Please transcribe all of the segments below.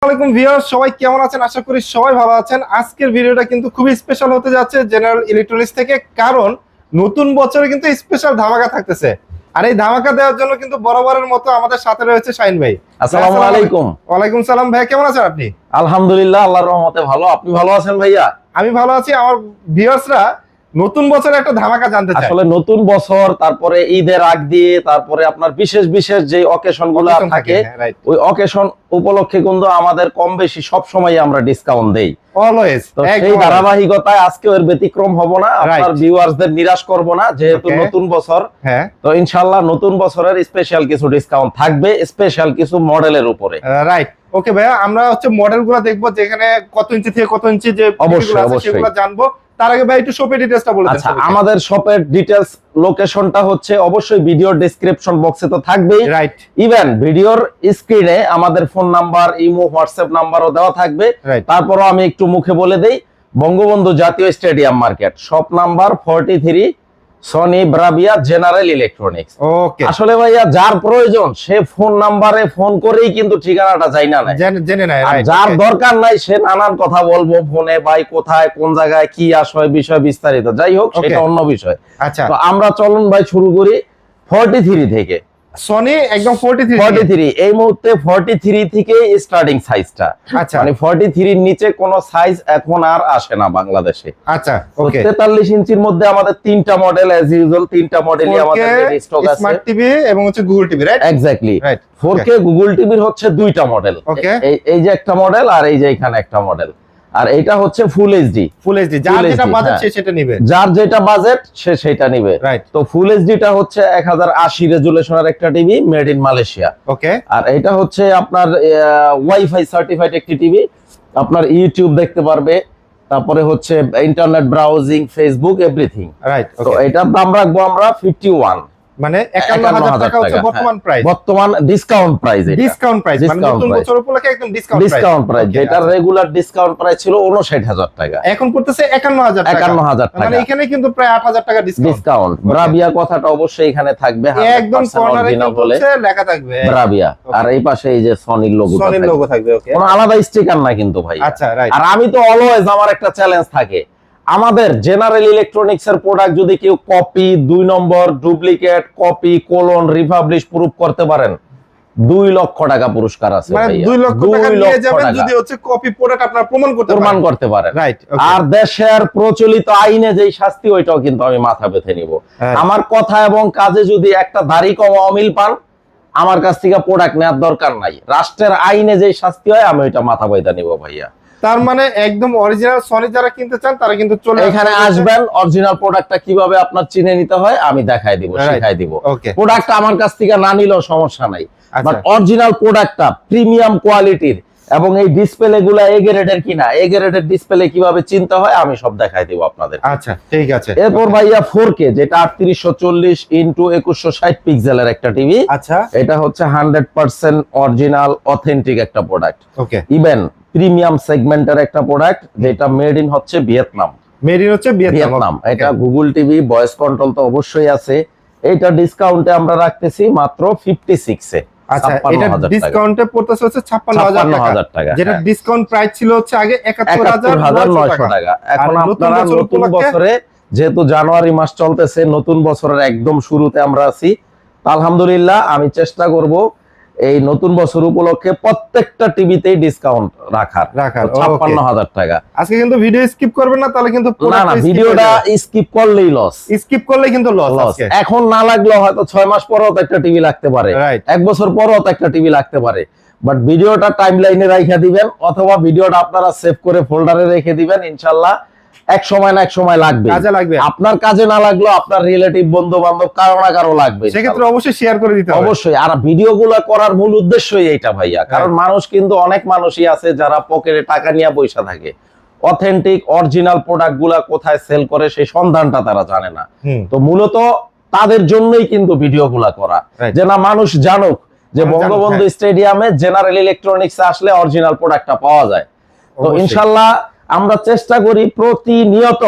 আসসালামু ভিউয়ার্স, সবাই কেমন আছেন? আশা করি সবাই ভালো আছেন। আজকের ভিডিওটা কিন্তু খুবই স্পেশাল হতে যাচ্ছে জেনারেল ইলেকট্রনিক্স থেকে, কারণ নতুন বছরে কিন্তু স্পেশাল ধামাকা থাকতেছে। আর এই ধামাকা দেওয়ার জন্য কিন্তু বরাবরের মতো আমাদের সাথে রয়েছে শাহিন ভাই। আসসালামু আলাইকুম। ওয়ালাইকুম সালাম ভাই, কেমন আছেন আপনি? আলহামদুলিল্লাহ, আল্লাহর রহমতে ভালো। আপনি ভালো আছেন ভাইয়া? আমি ভালো আছি। আমার ভিউয়ার্সরা নতুন বছরে একটা ধামাকা জানতে চায়। আসলে নতুন বছর, তারপরে ঈদের আগ দিয়ে, তারপরে আপনার বিশেষ বিশেষ যে অকেশন গুলো থাকে, ওই অকেশন উপলক্ষে কিন্তু আমাদের কম বেশি সব সময় আমরা ডিসকাউন্ট দেই অলওয়েজ। তো সেই ধারাবাহিকতায় আজকেও এর ব্যতিক্রম হব না, আপনার ভিউয়ার্সদের নিরাশ করব না, যেহেতু নতুন বছর। তো ইনশাআল্লাহ নতুন বছরের স্পেশাল কিছু ডিসকাউন্ট থাকবে, স্পেশাল কিছু মডেলের উপরে। রাইট, ওকে ভাইয়া, আমরা হচ্ছে মডেলগুলো দেখবো, যেখানে কত ইঞ্চি থেকে কত ইঞ্চি যে অবশ্যই সেগুলো জানবো। তার আগে ভাই একটু শপের ডিটেইলসটা বলে দেন। আচ্ছা, আমাদের শপের ডিটেইলস, লোকেশনটা হচ্ছে অবশ্যই ভিডিওর ডেসক্রিপশন বক্সে তো থাকবেই। রাইট, ইভেন ভিডিওর স্ক্রিনে আমাদের ফোন নাম্বার, ইমো, হোয়াটসঅ্যাপ নাম্বারও দেওয়া থাকবে। তারপরও আমি একটু মুখে বলে দেই, বঙ্গবন্ধু জাতীয় stadium market, shop number 43, Sony Bravia general electronics. Okay, আসলে ভাইয়া যার প্রয়োজন সে ফোন নাম্বারে ফোন করেই কিন্তু ঠিকানাটা যাই না জেনে নেয়। যার দরকার নাই সে নানান কথা বলবো ফোনে, ভাই কোথায় কোন জায়গায় কি আসয় বিষয় বিস্তারিত, যাই হোক সেটা অন্য বিষয়। আচ্ছা, তো আমরা চলুন ভাই শুরু করি 43 থেকে। সনি একদম 43 এই মুহূর্তে 43 থেকে স্টার্টিং সাইজটা। আচ্ছা, মানে 43 এর নিচে কোন সাইজ এখন আর আসে না বাংলাদেশে। আচ্ছা, ওকে। 43 ইঞ্চির মধ্যে আমাদের তিনটা মডেল, অ্যাজ ইউজুয়াল তিনটা মডেলই আমাদের স্টক আছে। স্মার্ট টিভি এবং হচ্ছে Google TV, right? Exactly. 4K Google টিভির হচ্ছে দুইটা মডেল, এই যে একটা মডেল আর এই যে এখানে একটা মডেল। আর এটা হচ্ছে ফুল এইচডি। যার যেটা বাজেট সে সেটা নেবে, যার যেটা বাজেট সে সেটা নেবে। তো ফুল এইচডিটা হচ্ছে 1080 রেজুলেশনের একটা টিভি, মেড ইন মালয়েশিয়া। ওকে। আর এটা হচ্ছে আপনার ওয়াইফাই সার্টিফাইড একটি টিভি, আপনার ইউটিউব দেখতে পারবে, তারপরে হচ্ছে internet browsing, Facebook, everything. Right. তো এটার দাম রাখবো আমরা 51, মানে 51000 টাকা হচ্ছে বর্তমান প্রাইস, বর্তমান ডিসকাউন্ট প্রাইস। ডিসকাউন্ট প্রাইস মানে নতুন বছর উপলক্ষে একদম ডিসকাউন্ট প্রাইস, যেটা রেগুলার ডিসকাউন্ট প্রাইস ছিল 59000 টাকা, এখন করতেছে 51000 টাকা। 51000 টাকা, মানে এখানে কিন্তু প্রায় 8000 টাকা ডিসকাউন্ট। ব্রাভিয়া কথাটা অবশ্যই এখানে থাকবে, একদম কর্নারে কিন্তু লেখা থাকবে ব্রাভিয়া। আর এই পাশে এই যে সনির লোগো থাকবে। ওকে, কোনো আলাদা স্টিকার না কিন্তু ভাই। আচ্ছা, রাইট। আর আমি তো অলওয়েজ, আমার একটা চ্যালেঞ্জ থাকে, আমাদের জেনারেল ইলেকট্রনিক্স এর প্রোডাক্ট যদি কেউ কপি, 2 নম্বর, duplicate, copy, colon, republish proof করতে পারেন, 2 লক্ষ টাকা পুরস্কার আছে। মানে 2 লক্ষ টাকা নিয়ে যাবেন যদি হচ্ছে কপি প্রোডাক্ট আপনারা প্রমাণ করতে পারেন। রাইট। আর দেশের প্রচলিত আইনে যেই শাস্তি, ওইটাও কিন্তু আমি মাথা ব্যথে নিব। আমার কথা এবং কাজে যদি একটা দাড়ি কম অমিল পান, আমার কাছ থেকে প্রোডাক্ট নেওয়ার দরকার নাই। রাষ্ট্রের আইনে যেই শাস্তি হয় আমি ওইটা মাথা ব্যথা নিব ভাইয়া। তার মানে একদম অরিজিনাল সনি যারা কিনতে চান তারা কিন্তু চলে এখানে আসবেন, অরিজিনাল প্রোডাক্টটা কিভাবে আপনার চিনে নিতে হয় আমি দেখাই দিব, শিখাই দিব। প্রোডাক্ট আমার কাছ থেকে না নিলেও সমস্যা নাই, বাট অরিজিনাল প্রোডাক্টটা প্রিমিয়াম কোয়ালিটির এবং এই ডিসপ্লে গুলা এ গ্রেডের কিনা, এ গ্রেডের ডিসপ্লে কিভাবে চিনতে হয় আমি সব দেখাই দিব আপনাদের। আচ্ছা, ঠিক আছে। এরপর ভাইয়া 4K, যেটা 3840 ইনটু 2160 পিক্সেলের একটা টিভি। আচ্ছা, এটা হচ্ছে 100% অরিজিনাল অথেন্টিক একটা প্রোডাক্ট। ওকে, ইভেন প্রিমিয়াম সেগমেন্টের একটা প্রোডাক্ট, যেটা মেড ইন হচ্ছে ভিয়েতনাম। এটা গুগল টিভি, ভয়েস কন্ট্রোল তো অবশ্যই আছে। এটা ডিসকাউন্টে আমরা রাখতেছি মাত্র 56 এ। আচ্ছা, এটা ডিসকাউন্টে পড়তেছে হচ্ছে 56000 টাকা, যেটা ডিসকাউন্ট প্রাইস ছিল হচ্ছে আগে 71900 টাকা। এখন আপনারা নতুন বছরে, যেহেতু জানুয়ারি মাস চলতেছে, নতুন বছরের একদম শুরুতে আমরা আছি, আলহামদুলিল্লাহ আমি চেষ্টা করব এই নতুন বছর উপলক্ষে প্রত্যেকটা টিভিতেই ডিসকাউন্ট রাখার 56000 টাকা। আজকে কিন্তু ভিডিও স্কিপ করবেন না, তাহলে কিন্তু না, ভিডিওটা স্কিপ করলেই লস, কিন্তু লস। এখন না লাগলেও হয়তো 6 মাস পরেও তো একটা টিভি লাগতে পারে, 1 বছর পরেও তো একটা টিভি লাগতে পারে, বাট ভিডিওটা টাইমলাইনে রাখা দিবেন, অথবা ভিডিওটা আপনারা সেভ করে ফোল্ডারে রেখে দিবেন। ইনশাআল্লাহ এক সময় না এক সময় লাগবে, আপনার কাজে না লাগলো আপনার রিলেটিভ, বন্ধু বান্ধব, কারো না কারো লাগবে, সেক্ষেত্রে অবশ্যই শেয়ার করে দিতে হবে। অবশ্যই। আর ভিডিওগুলো করার মূল উদ্দেশ্যই এইটা ভাইয়া, কারণ মানুষ কিন্তু অনেক মানুষই আছে যারা পকেটে টাকা নিয়ে বসে থাকে, অথেন্টিক অরিজিনাল প্রোডাক্ট গুলা কোথায় সেল করে সেই সন্ধানটা তারা জানে না। তো মূলত তাদের জন্যই কিন্তু ভিডিওগুলা করা, যে না মানুষ জানুক যে বঙ্গবন্ধু স্টেডিয়ামে জেনারেল ইলেকট্রনিক্স আসলে অরিজিনাল প্রোডাক্টটা পাওয়া যায়। তো ইনশাআল্লাহ আমরা চেষ্টা করি প্রতিনিয়ত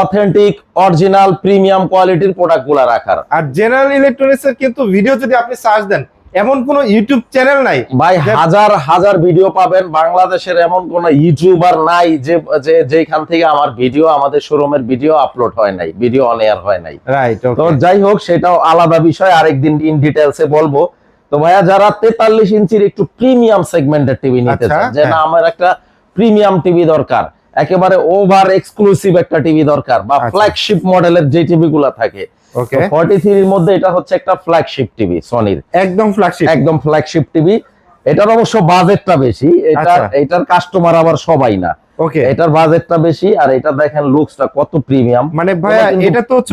অথেন্টিক, অরিজিনাল, প্রিমিয়াম কোয়ালিটির প্রোডাক্টগুলো রাখার। আর জেনারেল ইলেকট্রনিক্স এর কিন্তু ভিডিও যদি আপনি সার্চ দেন, এমন কোন ইউটিউব চ্যানেল নাই ভাই হাজার হাজার ভিডিও পাবেন, বাংলাদেশের এমন কোন ইউটিউবার নাই যে যেখান থেকে আমার ভিডিও, আমাদের শোরুমের ভিডিও আপলোড হয় নাই, ভিডিও অন এয়ার হয় নাই। রাইট। তো যাই হোক, সেটাও আলাদা বিষয়, আরেকদিন ইন ডিটেইলসে বলবো। তো ভাইয়া যারা 43 ইঞ্চির একটু প্রিমিয়াম সেগমেন্টের টিভি নিতে চান, যে না আমার একটা প্রিমিয়াম টিভি দরকার, একেবারে ওভার এক্সক্লুসিভ একটা টিভি দরকার, বা ফ্ল্যাগশিপ মডেলের যে টিভি গুলা থাকে, ওকে 43 এর মধ্যে এটা হচ্ছে একটা ফ্ল্যাগশিপ টিভি সনির, একদম ফ্ল্যাগশিপ, একদম ফ্ল্যাগশিপ টিভি। এটার অবশ্য বাজেটটা বেশি, এটার কাস্টমার আবার সবাই না, ওকে এটার বাজেটটা বেশি। আর এটা দেখেন লুকসটা কত প্রিমিয়াম, মানে ভাইয়া এটা তো হচ্ছে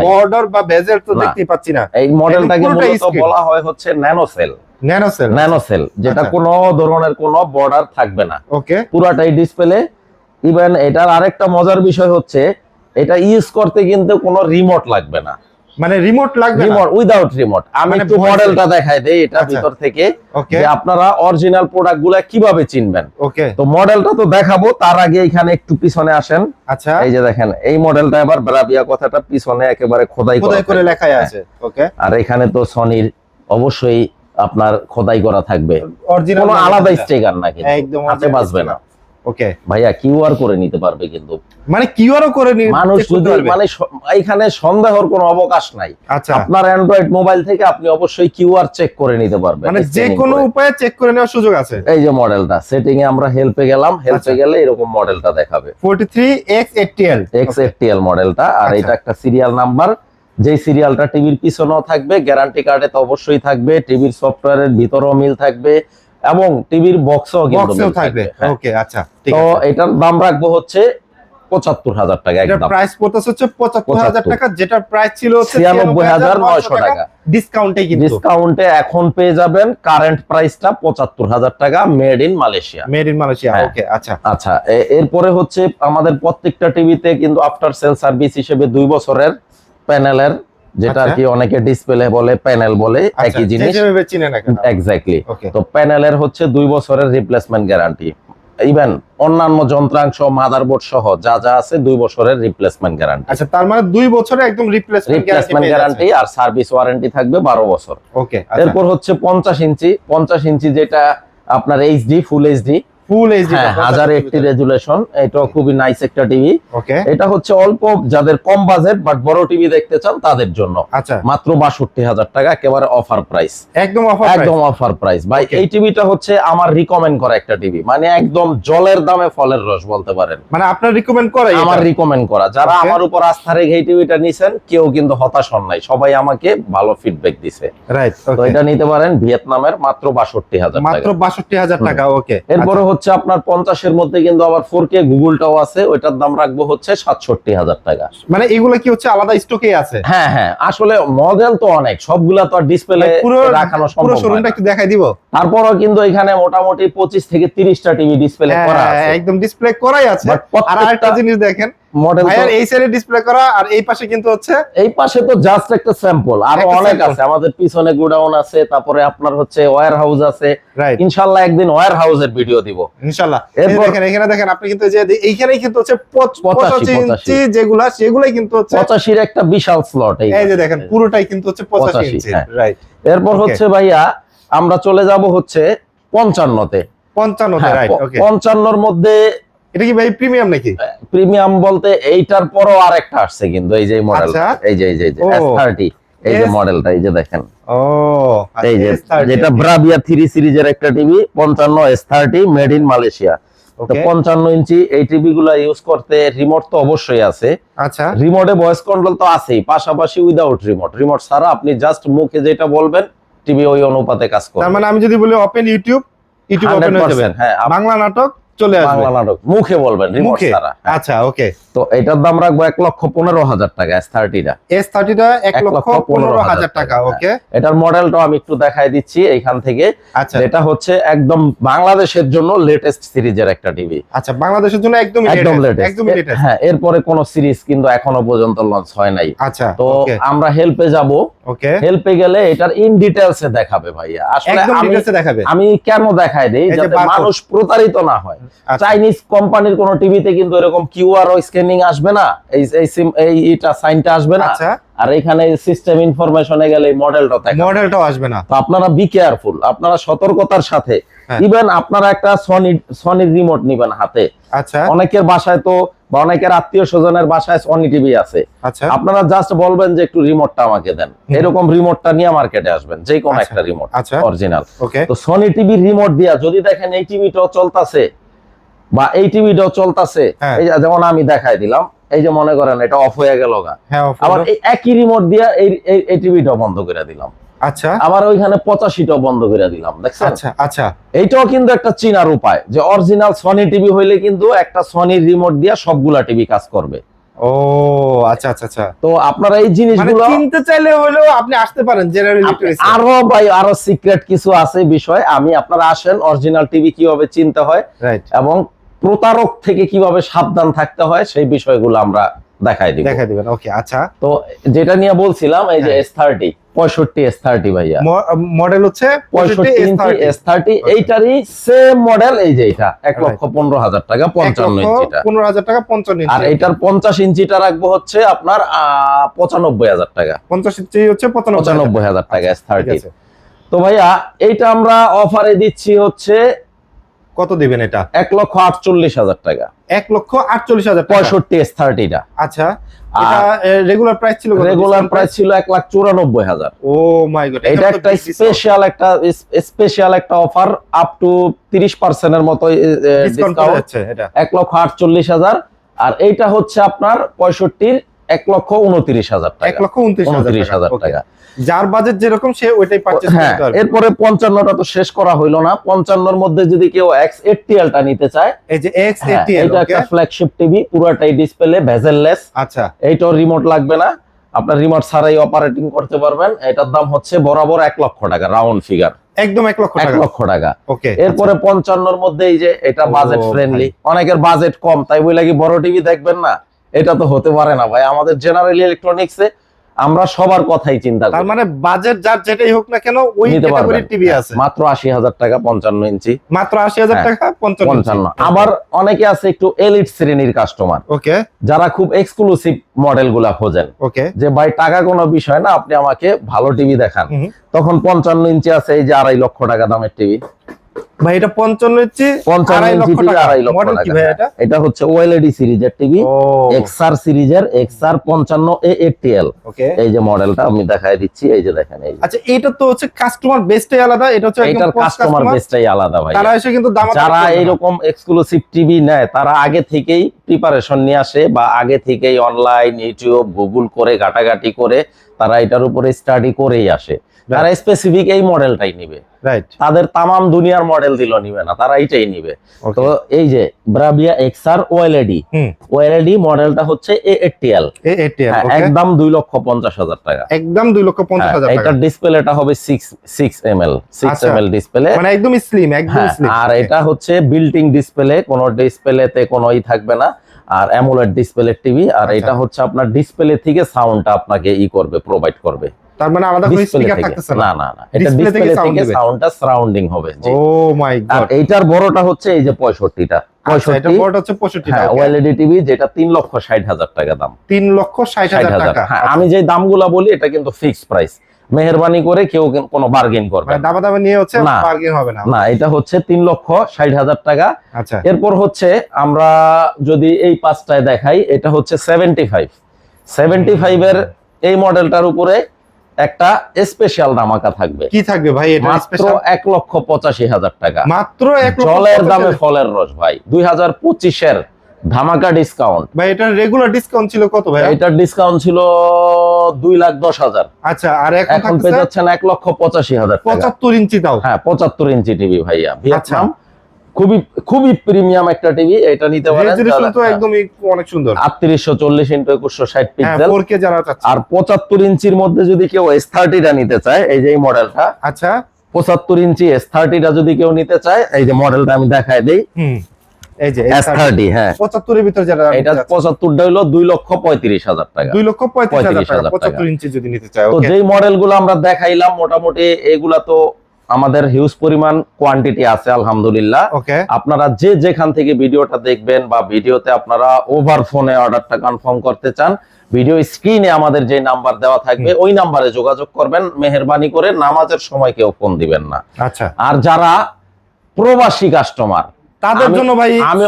বর্ডার বা বেজেল তো দেখতে পাচ্ছি না। এই মডেলটাকে মূলত বলা হয় হচ্ছে ন্যানোসেল, ন্যানোসেল, যেটা কোনো ধরনের কোনো বর্ডার থাকবে না, ওকে পুরাটাই ডিসপ্লে। ইভেন এটার আরেকটা মজার বিষয় হচ্ছে এটা ইউজ করতে কিন্তু কোনো রিমোট লাগবে না, মানে রিমোট লাগবে না, রিমোট উইদাউট রিমোট। আমি একটু মডেলটা দেখাই দেই এটা ভিতর থেকে, যে আপনারা অরিজিনাল প্রোডাক্টগুলো কিভাবে চিনবেন। ওকে তো মডেলটা তো দেখাবো, তার আগে এখানে একটু পিছনে আসেন। আচ্ছা এই যে দেখেন এই মডেলটা, এবার ব্রাভিয়া কথাটা পিছনে একেবারে খোদাই করে লেখাই আছে। ওকে আর এখানে তো সনির অবশ্যই আপনার খোদাই করা থাকবে, অরিজিনাল কোনো আলাদা স্টিকার না, কিন্তু একদম হাতে বাজবে না। ওকে ভাইয়া কিউআর করে নিতে পারবে, কিন্তু মানে কিউআরও করে মানুষ যদি মানে এখানে সন্দেহের কোনো অবকাশ নাই। আচ্ছা আপনার অ্যান্ড্রয়েড মোবাইল থেকে আপনি অবশ্যই কিউআর চেক করে নিতে পারবেন, মানে যে কোনো উপায়ে চেক করে নেওয়ার সুযোগ আছে। এই যে মডেলটা সেটিং এ আমরা হেল্পে গেলাম, হেল্পে গেলে এরকম মডেলটা দেখাবে 43X80L X80L মডেলটা। আর এটা একটা সিরিয়াল নাম্বার, যে সিরিয়ালটা টিভির পিছনেও থাকবে, গ্যারান্টি কার্ডে তো অবশ্যই থাকবে, টিভির সফটওয়্যারের ভিতরেও মিল থাকবে, এবং টিভির বক্সও কিন্তু মিল থাকবে। ওকে আচ্ছা ঠিক তো আছে। এটার দাম রাখবো হচ্ছে ৭৫,০০০ টাকা, এটা একদম প্রাইস পড়তেছে হচ্ছে ৭৫,০০০ টাকা, যেটা প্রাইস ছিল হচ্ছে ৯৬,৯০০ টাকা। ডিসকাউন্টে কিন্তু ডিসকাউন্টে এখন পেয়ে যাবেন কারেন্ট প্রাইসটা ৭৫,০০০ টাকা, মেড ইন মালয়েশিয়া। ওকে আচ্ছা আচ্ছা, এরপরে হচ্ছে আমাদের প্রত্যেকটা টিভিতে কিন্তু আফটার সেল সার্ভিস হিসেবে 2 বছরের প্যানেলের, যেটা আর কি অনেকে ডিসপ্লে বলে, প্যানেল বলে, একই জিনিস, এক্স্যাক্টলি। তো প্যানেলের হচ্ছে 2 বছরের রিপ্লেসমেন্ট গ্যারান্টি, ইভেন অন্যান্য যন্ত্রাংশ মাদারবোর্ড সহ যা যা আছে 2 বছরের রিপ্লেসমেন্ট গ্যারান্টি। আচ্ছা তার মানে 2 বছরে একদম রিপ্লেসমেন্ট গ্যারান্টি, আর সার্ভিস ওয়ারেন্টি থাকবে 12 বছর। ওকে এরপর হচ্ছে 50 ইঞ্চি যেটা আপনার এইচডি, ফুল এইচডি, 1080 রেজুলেশন, এটাও খুবই নাইস একটা টিভি। ওকে এটা হচ্ছে অল্প যাদের কম বাজেট বাট বড় টিভি দেখতে চান তাদের জন্য, আচ্ছা মাত্র ৬২,০০০ টাকা, একেবারে অফার প্রাইস, একদম অফার প্রাইস। ভাই এই টিভিটা হচ্ছে আমার রিকমেন্ড করা একটা টিভি, মানে একদম জলের দামে ফলের রস বলতে পারেন, মানে আপনার রিকমেন্ড করা, আমার রিকমেন্ড করা। যারা আমার উপর আস্থা রেখে এই টিভিটা নিছেন কেউ কিন্তু হতাশ হন নাই, সবাই আমাকে ভালো ফিডব্যাক দিছে। রাইট, তো এটা নিতে পারেন ভিয়েতনামের, মাত্র ৬২,০০০ টাকা, মাত্র ৬২,০০০ টাকা। ওকে এরপরে হচ্ছে আপনার 50 এর মধ্যে কিন্তু আবার 4K গুগলটাও আছে, ওইটার দাম রাখবো হচ্ছে ৬৭,০০০ টাকা। মানে এগুলো কি হচ্ছে আলাদা স্টকে আছে? হ্যাঁ হ্যাঁ, আসলে মডেল তো অনেক, সবগুলা তো আর ডিসপ্লে রাখানো সম্ভব না, পুরো শোরুমটা একটু দেখাই দিব। তারপরও কিন্তু এখানে মোটামুটি 25 থেকে 30টা টিভি ডিসপ্লে করা আছে, একদম ডিসপ্লে করাই আছে। আর আরেকটা জিনিস দেখেন, মডেল ভাইয়ার এই সাইডে ডিসপ্লে করা, আর এই পাশে কিন্তু হচ্ছে, এই পাশে তো জাস্ট একটা স্যাম্পল, আরো অনেক আছে। আমাদের পিছনে গোডাউন আছে, তারপরে আপনার হচ্ছে ওয়্যার হাউস আছে। ইনশাআল্লাহ একদিন ওয়্যার হাউসের ভিডিও দিব ইনশাআল্লাহ। দেখেন এখানে দেখেন আপনি কিন্তু যে এইখানেই কিন্তু হচ্ছে 85 ইঞ্চি যেগুলা, সেগুলাই কিন্তু হচ্ছে 85 এর একটা বিশাল স্লট। এই যে দেখেন পুরোটাই কিন্তু হচ্ছে 85 ইঞ্চি, রাইট। এরপর হচ্ছে ভাইয়া আমরা চলে যাব হচ্ছে 55 তে, রাইট। ওকে 55 এর মধ্যে এটা কি ভাই প্রিমিয়াম নাকি? প্রিমিয়াম বলতে এইটার পরও আরেকটা আসছে কিন্তু, এই যে মডেল, এই যে S30, এই যে মডেলটা, এই যে দেখেন, এই যে যেটা ব্রাভিয়া 3 সিরিজের একটা TV, 55 S30 made in Malaysia. তো 55 ইঞ্চি এই টিভি গুলা ইউজ করতে রিমোট তো অবশ্যই আছে। আচ্ছা, রিমোটে ভয়েস কন্ট্রোল তো আছেই, পাশাপাশি উইদাউট রিমোট ছাড়া আপনি জাস্ট মুখে যেটা বলবেন টিভি ওই অনুপাতে কাজ করবে। তার মানে আমি যদি বলি ওপেন ইউটিউব ওপেন হয়ে যাবে, হ্যাঁ, বাংলা নাটক চলে আসবে, বাংলা নাটক মুখে বলবেন, রিমোট ছাড়া। আচ্ছা ওকে, তো এটার দাম রাখবো ১,১৫,০০০ টাকা। S30টা ১,১৫,০০০ টাকা। ওকে, এটার মডেলটা আমি একটু দেখাই দিচ্ছি এইখান থেকে। আচ্ছা, এটা হচ্ছে একদম বাংলাদেশের জন্য লেটেস্ট সিরিজের একটা টিভি। আচ্ছা, বাংলাদেশের জন্য একদম লেটেস্ট। হ্যাঁ, এরপরে কোন সিরিজ কিন্তু এখনো পর্যন্ত লঞ্চ হয় নাই। আচ্ছা, তো আমরা হেল্পে যাব। ওকে, হেল্পে গেলে এটার ইন ডিটেইলসে দেখাবে ভাইয়া। আসলে আমি কেন দেখাই দেই, যাতে মানুষ প্রতারিত না হয়। চাইনিজ কোম্পানির কোন টিভিতে কিন্তু এরকম কিউআর স্ক্যানিং আসবে না, এইটা সাইনটা আসবে না। আচ্ছা, আর এখানে সিস্টেম ইনফরমেশনে গেলে এই মডেলটাও আসবে না। তো আপনারা বি কেয়ারফুল, আপনারা সতর্কতার সাথে। হ্যাঁ। ইভেন আপনারা একটা সনির রিমোট নিবেন হাতে। আচ্ছা অনেকের বাসায় তো বা অনেকের আত্মীয় স্বজনের বাসায় সনি টিভি আছে, আচ্ছা আপনারা জাস্ট বলবেন যে একটু রিমোটটা আমাকে দেন, এরকম রিমোটটা নিয়ে মার্কেটে আসবেন, যে কোনো আচ্ছা, একটা রিমোট আচ্ছা। অরিজিনাল। ওকে, তো সনি টিভির রিমোট দিয়া যদি দেখেন এই টিভিটাও চলতেছে বা এই টিভিটাও চলতেছে, হ্যাঁ। এই যেমন আমি দেখাই দিলাম, এই যে মনে করেন এটা অফ হয়ে গেল গা, হ্যাঁ off আবার হলো। এই একই রিমোট দিয়া এই টিভিটাও বন্ধ করে দিলাম, আচ্ছা আবার ওইখানে 85টাও বন্ধ করে দিলাম, দেখছেন? আচ্ছা আচ্ছা এইটাও কিন্তু একটা চিনার উপায় যে অরিজিনাল সনি টিভি হইলে কিন্তু একটা সনির রিমোট দিয়া সবগুলা টিভি কাজ করবে। ও আচ্ছা আচ্ছা আচ্ছা। তো আপনারা এই মানে জিনিসগুলো কিনতে চাইলে হলেও আপনি আসতে পারেন জেনারেল ইলেকট্রনিক্স। আরো ভাই আরো সিক্রেট কিছু আছে বিষয়, আমি আপনারা আসেন অরিজিনাল টিভি কিভাবে চিনতে হয় রাইট, এবং প্রতারক থেকে কিভাবে সাবধান থাকতে হয় সেই বিষয়গুলো আমরা দেখাই দিব। দেখাই দিবেন। ওকে আচ্ছা, তো যেটা নিয়ে বলছিলাম এই যে হ্যাঁ। S30 65S30 ভাইয়া, মডেল হচ্ছে 65 ইঞ্চি S30, এইটারই সেম মডেল এই যে এটা 1,15,000 টাকা 55 ইঞ্চিটা, 15,000 টাকা 55 আর ইঞ্চি। এটার 50 ইঞ্চিটা রাখবো হচ্ছে আপনার 95,000 টাকা, 50 ইঞ্চি হচ্ছে 95,000 টাকা ঠিক S30। আছে। তো ভাইয়া এইটা আমরা অফারে দিচ্ছি হচ্ছে কত দিবেন এটা? 1,48,000 টাকা, 1,48,000 টাকা। 65 S30 টা। আচ্ছা, এটা রেগুলার প্রাইস ছিল কত? রেগুলার প্রাইস ছিল 1,94,000। ও মাই গড, এটা একটা স্পেশাল একটা অফার, আপ টু 30% এর মতো ডিসকাউন্ট ডিসকাউন্ট, যাচ্ছে এটা। 1,48,000। আর এইটা হচ্ছে আপনার 65 1,29,000 টাকা, 1,29,000 টাকা। যার বাজেট যেরকম সে ওইটাই পারচেজ হ্যাঁ, করতে পারবে। এরপরে 55টা তো শেষ করা হইলো না, 55 মধ্যে যদি কেউ X80L টা নিতে চায়, এই যে হ্যাঁ, X80L, এটা একটা ফ্ল্যাগশিপ টিভি, পুরোটাই ডিসপ্লে ভেজেললেস। আচ্ছা এইটার রিমোট লাগবে না, আপনার রিমোট ছাড়াই অপারেটিং করতে পারবেন। এটার দাম হচ্ছে বরাবর 1 লক্ষ টাকা, রাউন্ড ফিগার একদম 1 লক্ষ 1 টাকা। লক্ষ টাকা। ওকে, এরপরে 55 মধ্যে এই যে এটা ও বাজেট ফ্রেন্ডলি, অনেকের বাজেট কম তাই বলে কি বড় টিভি দেখবেন না, এটা তো হতে পারে না ভাই। আমাদের জেনারেল ইলেকট্রনিক্সে আমরা সবার কথাই চিন্তা তার করি, মানে বাজেট যার যেটাই হোক না কেন ওই নিতে ক্যাটাগরির পারবেন। টিভি আছে মাত্র 80,000 টাকা 55 ইঞ্চি, মাত্র 80,000 হ্যাঁ, টাকা 55। 55। আবার অনেকে আছে একটু এলিট শ্রেণীর কাস্টমার, ওকে যারা খুব এক্সক্লুসিভ মডেল গুলা খোঁজেন, ওকে, যে ভাই টাকা কোনো বিষয় না, আপনি আমাকে ভালো টিভি দেখান, তখন 55 ইঞ্চি আছে এই যে 2.5 লক্ষ টাকা দামের টিভি। ভাই এটা 55 ইঞ্চি 55 2.5 ইঞ্চি লক্ষ টিভি টাকা। 2.5 লক্ষ মডেল কি টাকা। ভাই এটা? এটা হচ্ছে ওএলইডি সিরিজের টিভি, ও XR সিরিজের XR 55A80L। ওকে, এই যে মডেলটা আমি দেখাই দিচ্ছি, এই যে দেখেন, এই যে আচ্ছা এটা তো হচ্ছে কাস্টমার বেসটাই আলাদা, এটা হচ্ছে একদম এটার পোস্ট কাস্টমার বেসটাই আলাদা ভাই। তারা এসে কিন্তু দাম যারা এইরকম এক্সক্লুসিভ টিভি নেয় তারা আগে থেকেই প্রিপারেশন নিয়ে আসে, বা আগে থেকেই অনলাইন ইউটিউব গুগল করে ঘাটাঘাটি করে তারা এটার উপরে স্টাডি করেই আসে। তারা স্পেসিফিক এই মডেলটাই নিবে, রাইট, তাদের তামাম দুনিয়ার মডেল দিল নিবে না, তারা এইটাই নিবে। তো এই যে ব্রাভিয়া XR ওএলইডি, ওএলইডি মডেলটা হচ্ছে A80L, A80L ওকে, একদম 2,50,000 টাকা, একদম 2,50,000 টাকা। এটার ডিসপ্লেটা হবে 6 ml আচ্ছা। ডিসপ্লে, মানে একদম স্লিম, একদম স্লিম। আর এটা হচ্ছে বিল্ট-ইন ডিসপ্লে, কোনো ডিসপ্লেতে কোনো থাকবে না, আর অ্যামোলেড ডিসপ্লে টিভি। আর আচ্ছা। এটা হচ্ছে আপনার ডিসপ্লে থেকে সাউন্ডটা আপনাকে করবে, প্রোভাইড করবে। তার মানে আলাদা করে ডিসপ্লে স্পিকার থেকে থাকতেছে না, না? না না, এটা Display থেকে ডিসপ্লে sound থেকে দিবে। সাউন্ডটা সারাউন্ডিং হবে। জি। ও মাই আর গড, এইটার বড়টা হচ্ছে এই যে 65টা, আচ্ছা এটা বড়টা হচ্ছে 65 হ্যাঁ, টাকা। ওএলইডি টিভি, যেটা 3,60,000 টাকা দাম। 3,60,000 টাকা। হ্যাঁ, আমি যে দামগুলা বলি এটা কিন্তু ফিক্সড প্রাইস, মেহেরবানি করে কেউ কোনো বার্গেন করবে মানে দাবা দাবা নিয়ে হচ্ছে না। বার্গেন হবে না। না, এটা হচ্ছে 3,60,000 টাকা। আচ্ছা এরপর হচ্ছে আমরা যদি এই পাঁচটায় দেখাই, এটা হচ্ছে 75 এর এই মডেলটার উপরে একটা স্পেশাল ধামাকা থাকবে। কি থাকবে ভাই এটা মাত্র স্পেশাল? 1,85,000 টাকা, মাত্র 1 লক্ষ জলের 50,000 দামে ফলের রস ভাই। 2025 এর ধামাকা ডিসকাউন্ট। ভাই এটা রেগুলার ডিসকাউন্ট ছিল কত ভাই? এটার ডিসকাউন্ট ছিল 2,10,000, আচ্ছা আর এখন এখন পেয়ে থাকছে যাচ্ছেন 1,85,000 টাকা। 75 ইঞ্চি দাও। হ্যাঁ, 75 ইঞ্চি টিভি ভাইয়া, আচ্ছা। ভিয়েতনাম, খুবই খুবই প্রিমিয়াম একটা টিভি। এটা নিতে পারেন, রেজোলিউশন তো একদমই অনেক সুন্দর। 3840x2160 হ্যাঁ পিক্সেল। 4K যারা চাচ্ছে। আর 75 ইঞ্চির মধ্যে যদি কেউ S30 টা নিতে চায়, এই যে এই মডেলটা আচ্ছা 75 ইঞ্চি S30 টা যদি কেউ নিতে চায়, এই যে মডেলটা আমি দেখাই দেই, এই যে S30। হ্যাঁ, 75 এর ভিতর যারা এটা 75টা হলো 2,35,000 টাকা। 2,35,000 টাকা 35,000 75 ইঞ্চি যদি নিতে চায়। তো ওকে যেই মডেলগুলো আমরা দেখাইলাম মোটামুটি এগুলা তো আমাদের হিউজ পরিমাণ কোয়ান্টিটি আছে আলহামদুলিল্লাহ। ওকে, আপনারা যে যেখান থেকে ভিডিওটা দেখবেন বা ভিডিওতে আপনারা ওভার ফোনে অর্ডারটা কনফার্ম করতে চান, ভিডিও স্ক্রিনে আমাদের যে নাম্বার দেওয়া থাকবে ওই নাম্বারে যোগাযোগ করবেন। মেহেরবানি করে নামাজের সময় কেউ ফোন দিবেন না। আচ্ছা, আর যারা প্রবাসী কাস্টমার তাদের জন্য ভাই আমি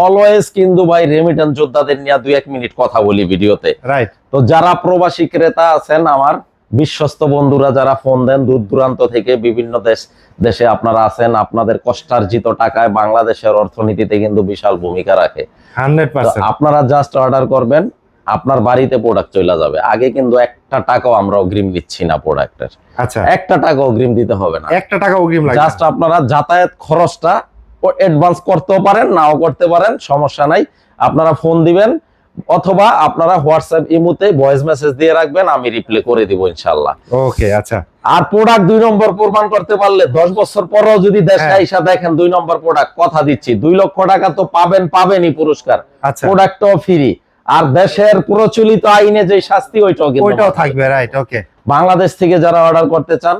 অলওয়েজ কিন্তু ভাই রেমিটেন্স যোদ্ধাদের নিয়ে 2-1 মিনিট কথা বলি ভিডিওতে। রাইট। তো যারা প্রবাসী ক্রেতা আছেন, আমার বিশ্বস্ত বন্ধুরা যারা ফোন দেন দূর দূরান্ত থেকে, বিভিন্ন দেশে আপনারা আছেন, আপনাদের কষ্টার্জিত টাকায় বাংলাদেশের অর্থনীতিতে কিন্তু বিশাল ভূমিকা রাখে। 100%। আপনারা জাস্ট অর্ডার করবেন, আপনার বাড়িতে প্রোডাক্ট চলে যাবে। আগে কিন্তু একটা টাকাও আমরা অগ্রিম দিচ্ছি না প্রোডাক্টের। আচ্ছা, একটা টাকা অগ্রিম দিতে হবে না, একটা টাকা অগ্রিম লাগবে। জাস্ট আপনারা যাতায়াত খরচটা অ্যাডভান্স করতেও পারেন, নাও করতে পারেন, সমস্যা নাই। আপনারা ফোন দিবেন অথবা আপনারা হোয়াটসঅ্যাপ ইমোতে ভয়েস মেসেজ দিয়ে রাখবেন, আমি রিপ্লে করে দিব ইনশাআল্লাহ। ওকে, আচ্ছা। আর প্রোডাক্ট 2 নম্বর প্রমাণ করতে পারলে 10 বছর পরেও যদি দেশে আইসা দেখেন 2 নম্বর প্রোডাক্ট, কথা দিচ্ছি 2 লক্ষ টাকা তো পাবেনই পুরস্কার, আচ্ছা, প্রোডাক্টও ফ্রি। আর দেশের প্রচলিত আইনে যে শাস্তি ওইটাও থাকবে। রাইট, ওকে। বাংলাদেশ থেকে যারা অর্ডার করতে চান,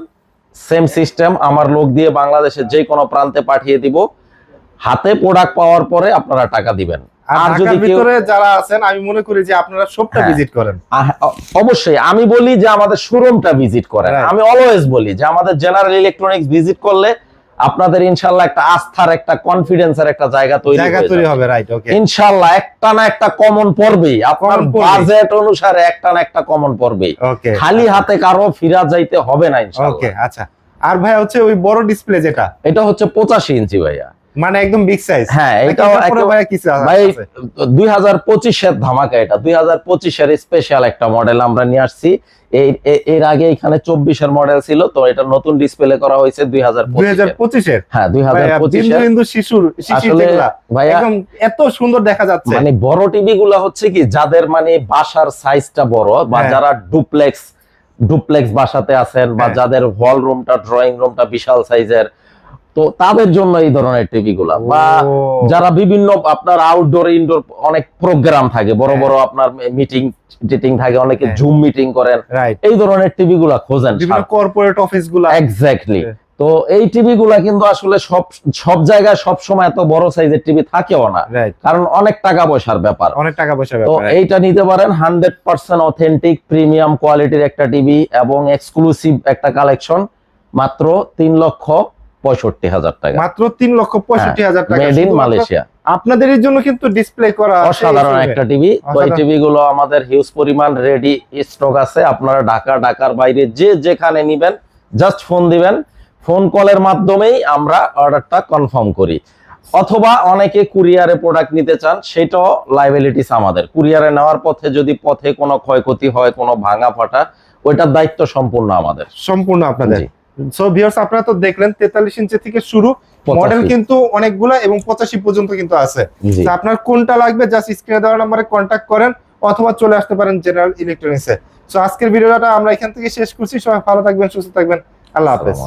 সেম সিস্টেম, আমার লোক দিয়ে বাংলাদেশের যে কোনো প্রান্তে পাঠিয়ে দিব। হাতে প্রোডাক্ট পাওয়ার পরে আপনারা টাকা দিবেন। আর যদি ভিতরে যারা আছেন, আমি মনে করি যে আপনারা শপটা ভিজিট করেন। অবশ্যই আমি বলি যে আমাদের শোরুমটা ভিজিট করেন। আমি অলওয়েজ বলি যে আমাদের জেনারেল ইলেকট্রনিক্স ভিজিট করলে আপনাদের ইনশাআল্লাহ একটা আস্থার, একটা কনফিডেন্সের একটা জায়গা তৈরি হবে। রাইট, ওকে। ইনশাআল্লাহ একটা না একটা কমন পড়বেই, আপনার বাজেট অনুসারে একটা না একটা কমন পড়বেই। ওকে, খালি হাতে কারো ফিরা যাইতে হবে না ইনশাআল্লাহ। ওকে, আচ্ছা। আর ভাই হচ্ছে ওই বড় ডিসপ্লে যেটা, এটা হচ্ছে 85 ইঞ্চি ভাইয়া, মানে একদম বিগ সাইজ। হ্যাঁ, এটাও ভাই কিছু ভাই 2025 এর ধামাকা। এটা 2025 এর স্পেশাল একটা মডেল আমরা নিয়ে আসছি। এর আগে এখানে 24 এর মডেল ছিল, তো এটা নতুন ডিসপ্লে করা হয়েছে 2025 এর। হ্যাঁ, 2025 এর কিন্তু শিশুর যেগুলা ভাইয়া একদম এত সুন্দর দেখা যাচ্ছে। মানে বড় টিভি গুলা হচ্ছে কি, যাদের মানে বাসার সাইজটা বড়, বা যারা ডুপ্লেক্স বাসাতে আছেন, বা যাদের হল রুমটা, ড্রয়িং রুমটা বিশাল সাইজের, তো তাদের জন্য এই ধরনের টিভি গুলা। বা যারা বিভিন্ন আপনার আউটডোর ইনডোর অনেক প্রোগ্রাম থাকে, বড় বড় আপনার মিটিং থাকে, অনেকে জুম মিটিং করেন, এই ধরনের টিভি গুলা খোঁজেন, বিভিন্ন কর্পোরেট অফিস গুলা। এক্স্যাক্টলি। তো এই টিভি গুলা কিন্তু আসলে সব জায়গায় সব সময় এত বড় সাইজের টিভি থাকেও না, কারণ অনেক টাকা পয়সার ব্যাপার। তো এইটা নিতে পারেন, 100% অথেন্টিক প্রিমিয়াম কোয়ালিটির একটা টিভি এবং এক্সক্লুসিভ একটা কালেকশন, মাত্র 3,65,000 টাকা। মাত্র 3,65,000 টাকা, মেড ইন মালয়েশিয়া। আপনাদের জন্য কিন্তু ডিসপ্লে করা অসাধারণ একটা টিভি। তো এই টিভি গুলো আমাদের হিউজ পরিমাণ রেডি স্টক আছে। আপনারা ঢাকার বাইরে যে যেখানে নিবেন, জাস্ট ফোন দিবেন, ফোন কলের মাধ্যমেই আমরা অর্ডারটা কনফার্ম করি। অথবা অনেকে কুরিয়ারে প্রোডাক্ট নিতে চান, সেটাও লায়াবিলিটিস আমাদের। কুরিয়ারে নেওয়ার পথে যদি কোনো ক্ষয়ক্ষতি হয়, কোনো ভাঙা ফাটা, ওইটার দায়িত্ব সম্পূর্ণ আমাদের, সম্পূর্ণ আপনাদের। সো ভিউয়ার্স, আপনারা তো দেখলেন 43 ইঞ্চি থেকে শুরু মডেল কিন্তু অনেকগুলা, এবং 85 পর্যন্ত কিন্তু আছে। তো আপনার কোনটা লাগবে জাস্ট স্ক্রিনে দেওয়া নম্বরে কন্টাক্ট করেন, অথবা চলে আসতে পারেন জেনারেল ইলেকট্রনিক্সে। সো আজকের ভিডিওটা আমরা এখান থেকে শেষ করছি। সবাই ভালো থাকবেন, সুস্থ থাকবেন, আল্লাহ হাফেজ।